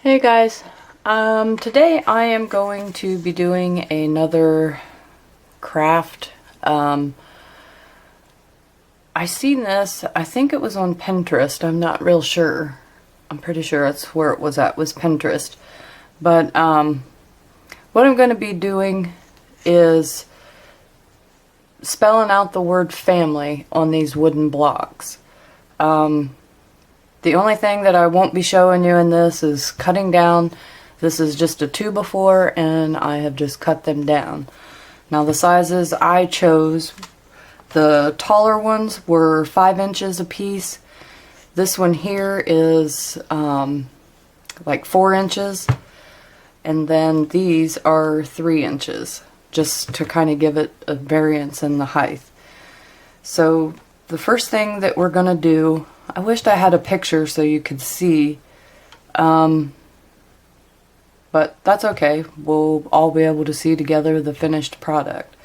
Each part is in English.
Hey guys, today I am going to be doing another craft. I seen this, I think it was on Pinterest, I'm not real sure. I'm pretty sure that's where it was at, was Pinterest. But what I'm going to be doing is spelling out the word family on these wooden blocks. The only thing that I won't be showing you in this is cutting down. This is just a 2x4 and I have just cut them down. Now the sizes I chose, the taller ones were 5 inches a piece. This one here is like 4 inches. And then these are 3 inches, just to kind of give it a variance in the height. So the first thing that we're going to do, I wished I had a picture so you could see, but that's okay. We'll all be able to see together the finished product.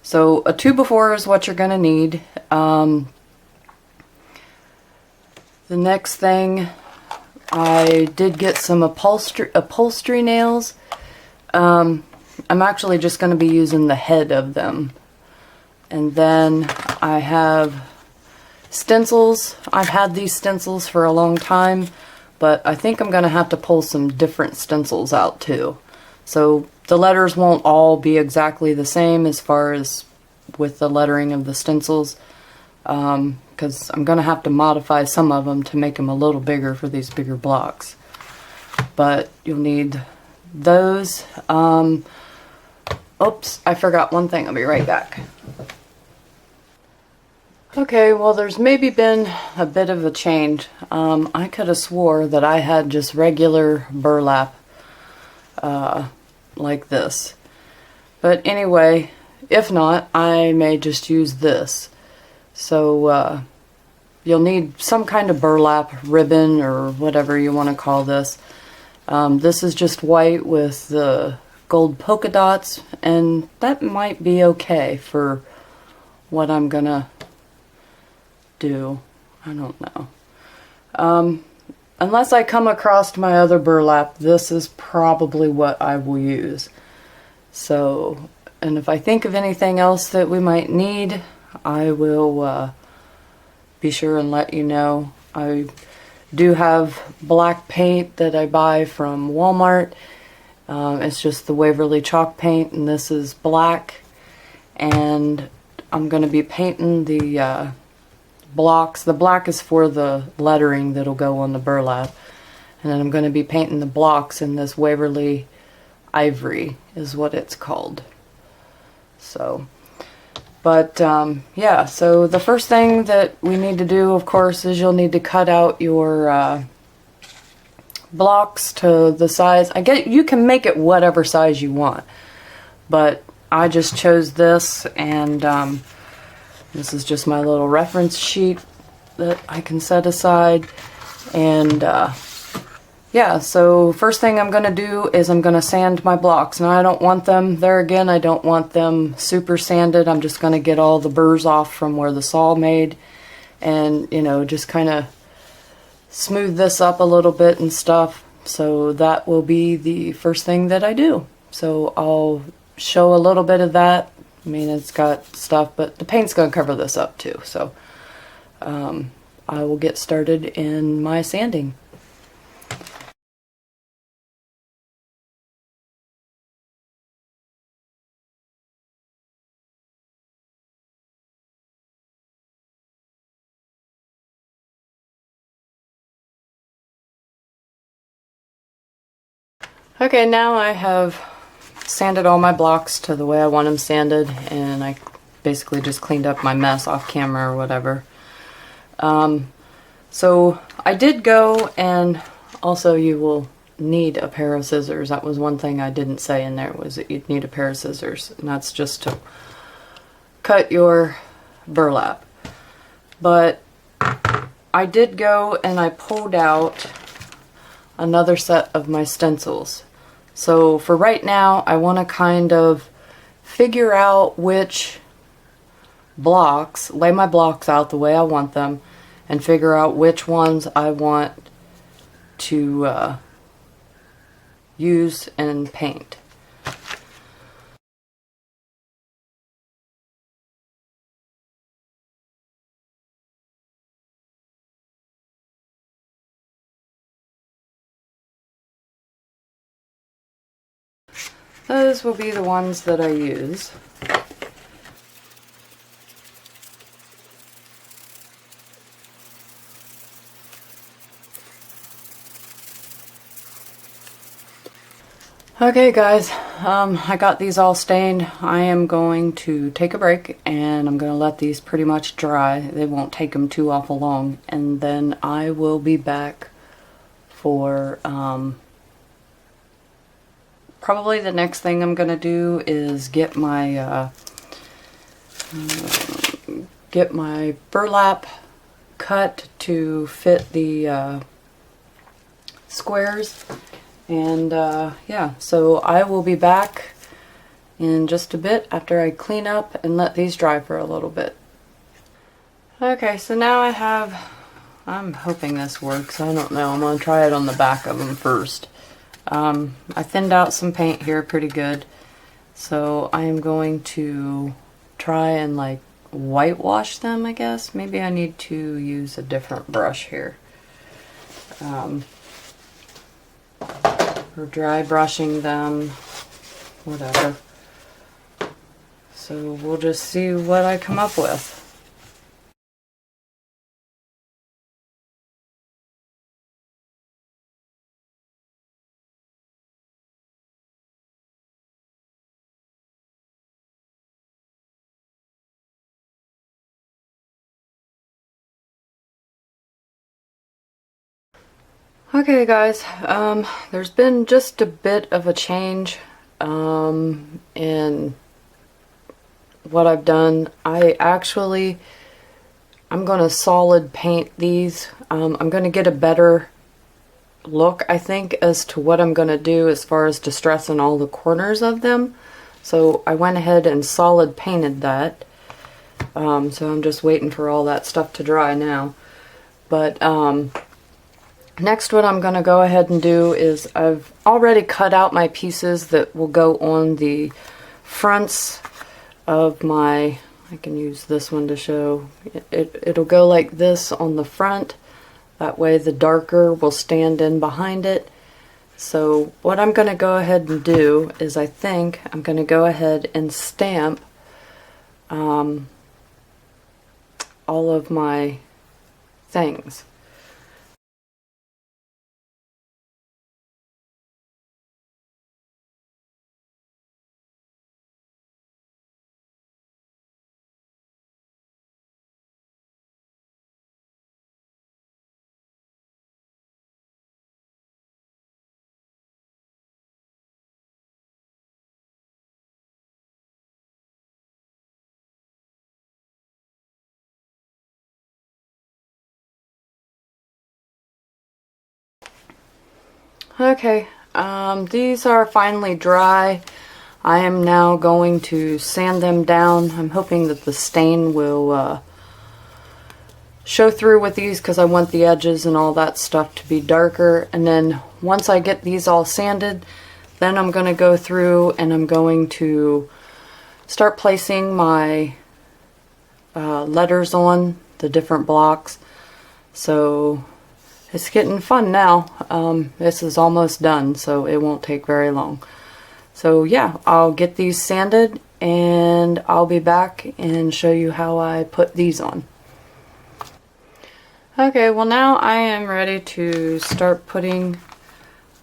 So a 2x4 is what you're going to need. The next thing, I did get some upholstery nails. I'm actually just going to be using the head of them. And then I have stencils. I've had these stencils for a long time, but I think I'm going to have to pull some different stencils out too. So the letters won't all be exactly the same as far as with the lettering of the stencils, because I'm going to have to modify some of them to make them a little bigger for these bigger blocks. But you'll need those. Oops, I forgot one thing. I'll be right back. Okay, well there's maybe been a bit of a change. I could have swore that I had just regular burlap like this. But anyway, if not, I may just use this. So you'll need some kind of burlap ribbon or whatever you want to call this. This is just white with the gold polka dots, and that might be okay for what I'm gonna do. I don't know. Unless I come across my other burlap, this is probably what I will use. So, and if I think of anything else that we might need, I will be sure and let you know. I do have black paint that I buy from Walmart. It's just the Waverly chalk paint, and this is black. And I'm going to be painting the blocks. The black is for the lettering that'll go on the burlap. And then I'm going to be painting the blocks in this Waverly Ivory is what it's called. So, but yeah, so the first thing that we need to do, of course, is you'll need to cut out your blocks to the size. I get you can make it whatever size you want, but I just chose this, and this is just my little reference sheet that I can set aside. And yeah, so first thing I'm going to do is I'm going to sand my blocks. Now I don't want them, there again, I don't want them super sanded. I'm just going to get all the burrs off from where the saw made, and you know, just kind of smooth this up a little bit and stuff. So that will be the first thing that I do. So I'll show a little bit of that. I mean, it's got stuff, but the paint's going to cover this up too. So I will get started in my sanding. Okay, now I have sanded all my blocks to the way I want them sanded, and I basically just cleaned up my mess off camera or whatever. So I did go, and also you will need a pair of scissors. That was one thing I didn't say in there, was that you'd need a pair of scissors, and that's just to cut your burlap. But I did go and I pulled out another set of my stencils. So for right now, I want to kind of figure out which blocks, lay my blocks out the way I want them, and figure out which ones I want to use and paint. Those will be the ones that I use. Okay guys, I got these all stained. I am going to take a break and I'm going to let these pretty much dry. They won't take them too awful long, and then I will be back for probably the next thing I'm going to do is get my burlap cut to fit the squares. And yeah, so I will be back in just a bit after I clean up and let these dry for a little bit. Okay, so now I'm hoping this works. I don't know. I'm going to try it on the back of them first. I thinned out some paint here pretty good. So I am going to try and like whitewash them, I guess. Maybe I need to use a different brush here. Or dry brushing them, whatever. So we'll just see what I come up with. Okay guys, there's been just a bit of a change in what I've done. I'm going to solid paint these. I'm going to get a better look, I think, as to what I'm going to do as far as distressing all the corners of them. So I went ahead and solid painted that. So I'm just waiting for all that stuff to dry now. But next, what I'm going to go ahead and do is I've already cut out my pieces that will go on the fronts of my, I can use this one to show, it'll go like this on the front. That way the darker will stand in behind it. So what I'm going to go ahead and do is I think I'm going to go ahead and stamp all of my things. Okay, these are finally dry. I am now going to sand them down. I'm hoping that the stain will show through with these because I want the edges and all that stuff to be darker. And then once I get these all sanded, then I'm going to go through and I'm going to start placing my letters on the different blocks. So it's getting fun now. This is almost done, so it won't take very long. So yeah, I'll get these sanded and I'll be back and show you how I put these on. Okay, well now I am ready to start putting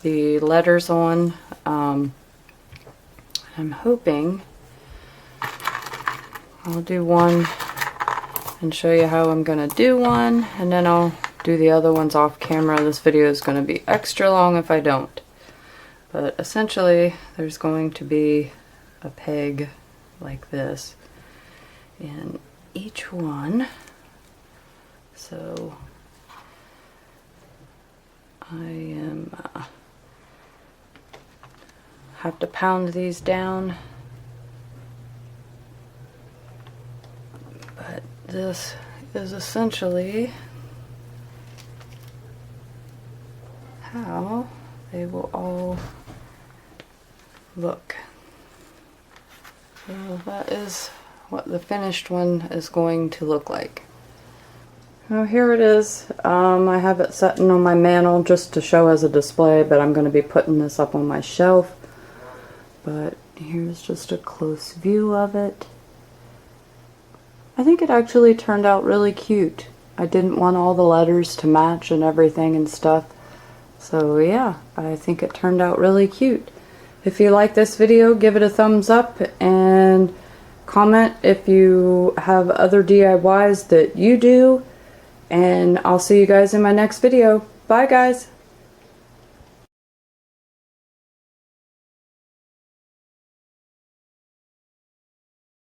the letters on. I'm hoping I'll do one and show you how I'm gonna do one, and then I'll do the other ones off camera. This video is going to be extra long if I don't. But essentially, there's going to be a peg like this in each one. So I have to pound these down. But this is essentially how they will all look. So that is what the finished one is going to look like. Well, here it is. I have it sitting on my mantle just to show as a display, but I'm going to be putting this up on my shelf. But here's just a close view of it. I think it actually turned out really cute. I didn't want all the letters to match and everything and stuff. So yeah, I think it turned out really cute. If you like this video, give it a thumbs up and comment if you have other DIYs that you do. And I'll see you guys in my next video. Bye guys!